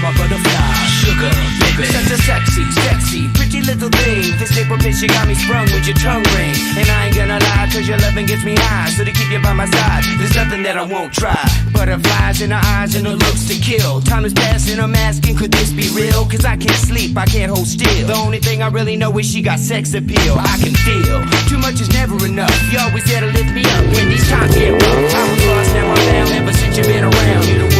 my butterfly. Sugar, baby. Such a sexy, pretty little thing. This paper bitch, you got me sprung with your tongue ring. And I ain't gonna lie, cause your loving gets me high. So to keep you by my side, there's nothing that I won't try. Butterflies in her eyes and her looks to kill. Time is passing, I'm asking, could this be real? Cause I can't sleep, I can't hold still. The only thing I really know is she got sex appeal. I can feel, too much is never enough. You always there to lift me up when these times get rough. I was lost, now I'm found, ever since you've been around. You're the